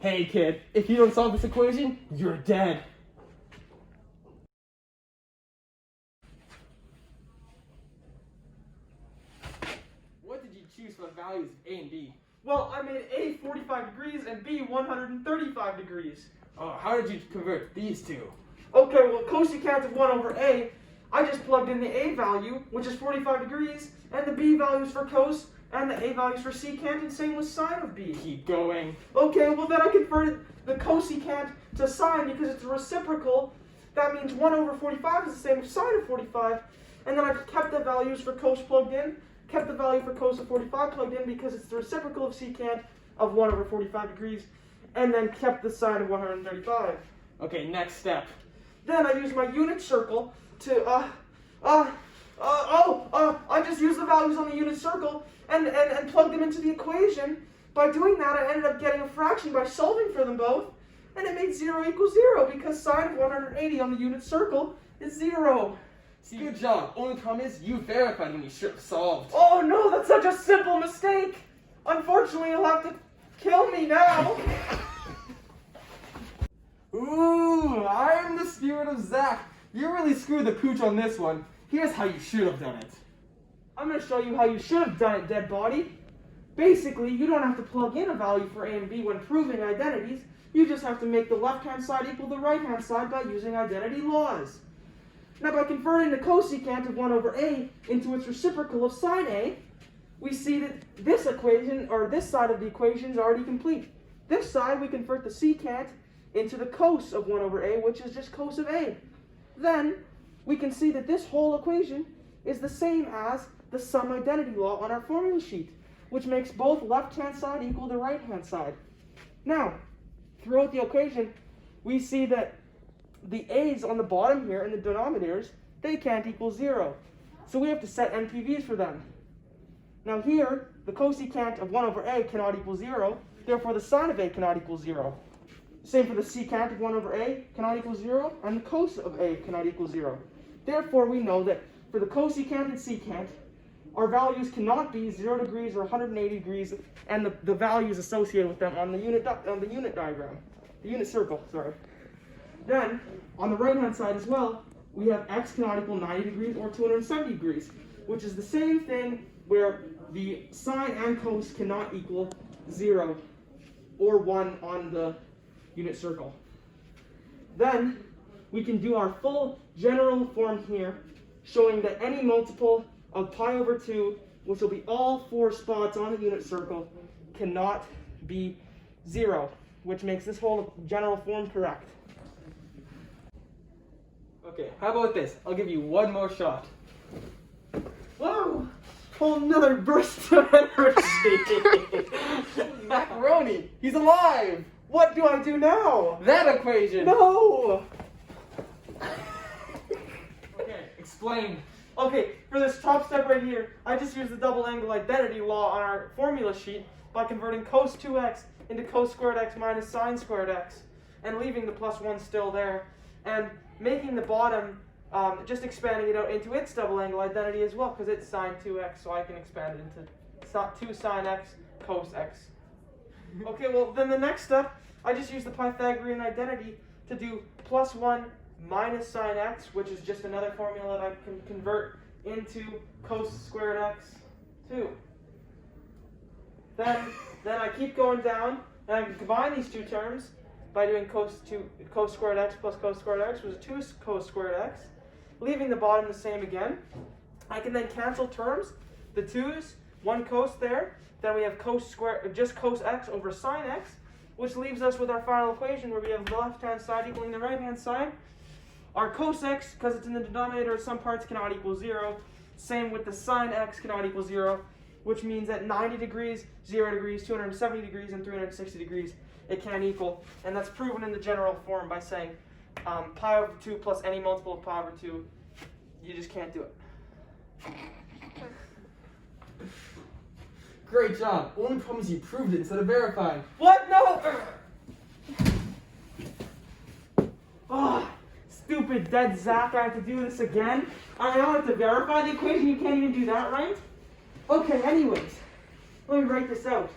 Hey kid, if you don't solve this equation, you're dead. What did you choose for the values of A and B? Well, I made A 45 degrees and B 135 degrees. Oh, how did you convert these two? Okay, well, cosecant of 1 over A, I just plugged in the A value, which is 45 degrees, and the B values for cos, and the A values for secant, and same with sine of B. Keep going. Okay, well then I converted the cosecant to sine because it's a reciprocal. That means 1 over 45 is the same as sine of 45. And then I kept the values for cos plugged in, kept the value for cos of 45 plugged in because it's the reciprocal of secant of 1 over 45 degrees, and then kept the sine of 135. Okay, next step. Then I used my unit circle to, I just used the values on the unit circle and plugged them into the equation. By doing that, I ended up getting a fraction by solving for them both, and it made 0 equals 0 because sine of 180 on the unit circle is 0. See, good job. Only problem is you verified when you should have solved. Oh no, that's such a simple mistake. Unfortunately, you'll have to kill me now. Ooh, I'm the spirit of Zac. You really screwed the pooch on this one. Here's how you should have done it. I'm going to show you how you should have done it, dead body. Basically, you don't have to plug in a value for A and B when proving identities. You just have to make the left-hand side equal the right-hand side by using identity laws. Now, by converting the cosecant of 1 over A into its reciprocal of sine A, we see that this equation, or this side of the equation, is already complete. This side, we convert the secant into the cos of 1 over A, which is just cos of A. Then, we can see that this whole equation is the same as the sum identity law on our formula sheet, which makes both left-hand side equal the right-hand side. Now, throughout the equation, we see that the a's on the bottom here and the denominators, they can't equal 0. So we have to set NPVs for them. Now here, the cosecant of 1 over A cannot equal 0, therefore the sine of A cannot equal 0. Same for the secant of 1 over A cannot equal 0, and the cos of A cannot equal 0. Therefore, we know that for the cosecant and secant, our values cannot be 0 degrees or 180 degrees, and the values associated with them on the unit diagram, the unit circle, sorry. Then, on the right-hand side as well, we have x cannot equal 90 degrees or 270 degrees, which is the same thing where the sine and cos cannot equal 0 or 1 on the unit circle. Then, we can do our full general form here, showing that any multiple of pi over 2, which will be all 4 spots on the unit circle, cannot be 0, which makes this whole general form correct. Okay, how about this? I'll give you one more shot. Whoa! Whole nother burst of energy! Macaroni! He's alive! What do I do now? That equation! No! Okay, explain. Okay, for this top step right here, I just used the double angle identity law on our formula sheet by converting cos 2x into cos squared x minus sine squared x, and leaving the plus 1 still there, and making the bottom, just expanding it out into its double angle identity as well, because it's sine 2x, so I can expand it into 2 sine x cos x. Okay, well then the next step, I just use the Pythagorean identity to do plus 1 minus sine x, which is just another formula that I can convert into cos squared x 2. Then I keep going down, and I can combine these two terms by doing cos squared x plus cos squared x, which is 2 cos squared x, leaving the bottom the same again. I can then cancel terms, the 2's, 1 cos there, then we have just cos x over sine x, which leaves us with our final equation where we have the left-hand side equaling the right-hand side. Our cos x, because it's in the denominator, some parts cannot equal 0. Same with the sine x cannot equal 0, which means that 90 degrees, 0 degrees, 270 degrees, and 360 degrees, it can't equal. And that's proven in the general form by saying pi over 2 plus any multiple of pi over 2, you just can't do it. Great job. Only problem is you proved it instead of verifying. What? No! Oh, stupid dead Zac, I have to do this again? I now have to verify the equation, you can't even do that right? Okay, anyways, let me write this out.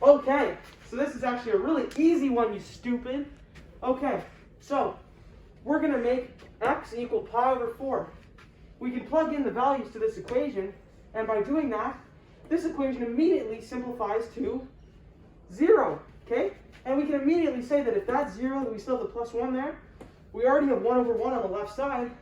Okay, so this is actually a really easy one, you stupid. Okay, so we're going to make x equal pi over 4. We can plug in the values to this equation, and by doing that, this equation immediately simplifies to 0, okay? And we can immediately say that if that's 0, then we still have the plus 1 there. We already have 1 over 1 on the left side.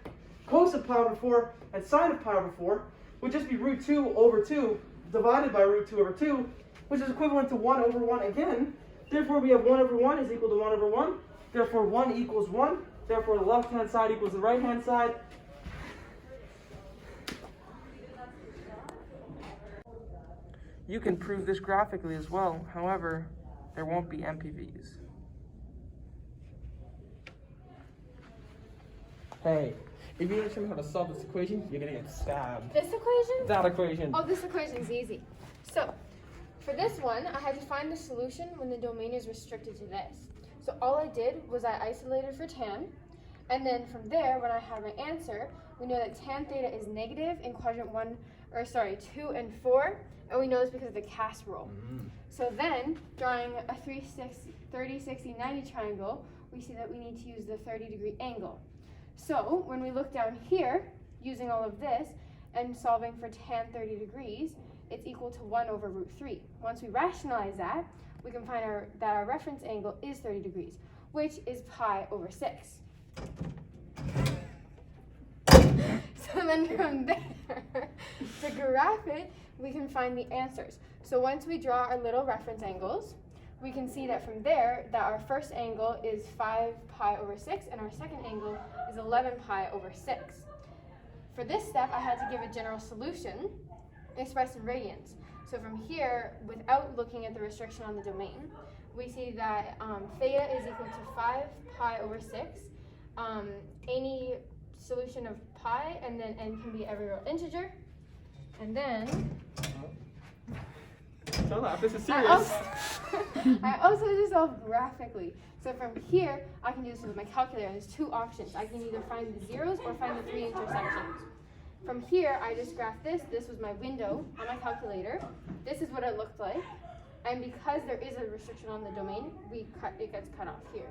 Cos of pi over 4 and sine of pi over 4 would just be root 2 over 2 divided by root 2 over 2, which is equivalent to 1 over 1 again. Therefore, we have 1 over 1 is equal to 1 over 1. Therefore, 1 equals 1. Therefore, the left-hand side equals the right-hand side. You can prove this graphically as well. However, there won't be MPVs. Hey, if you don't show me how to solve this equation, you're gonna get stabbed. This equation? That equation. Oh, this equation is easy. So, for this one, I had to find the solution when the domain is restricted to this. So all I did was I isolated for tan, and then from there, when I had my answer, we know that tan theta is negative in quadrant 2 and 4, and we know this because of the cast rule. So then, drawing a 30, 60, 90 triangle, we see that we need to use the 30-degree angle. So when we look down here, using all of this, and solving for tan 30 degrees, it's equal to 1 over root 3. Once we rationalize that, we can find that our reference angle is 30 degrees, which is pi over 6. So then from there, to graph it, we can find the answers. So once we draw our little reference angles, we can see that from there, that our first angle is 5 pi over 6, and our second angle is 11 pi over 6. For this step, I had to give a general solution expressed in radians. So from here, without looking at the restriction on the domain, we see that theta is equal to 5 pi over 6. Any solution of pi, and then n can be every real integer. And then Don't laugh, this is serious. I also do this all graphically. So from here, I can do this with my calculator. There's two options. I can either find the zeros or find the 3 intersections. From here, I just graphed this. This was my window on my calculator. This is what it looked like. And because there is a restriction on the domain, it gets cut off here.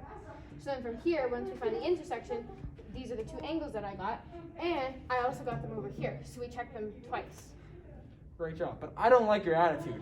So then from here, once we find the intersection, these are the two angles that I got. And I also got them over here. So we checked them twice. Great job, but I don't like your attitude.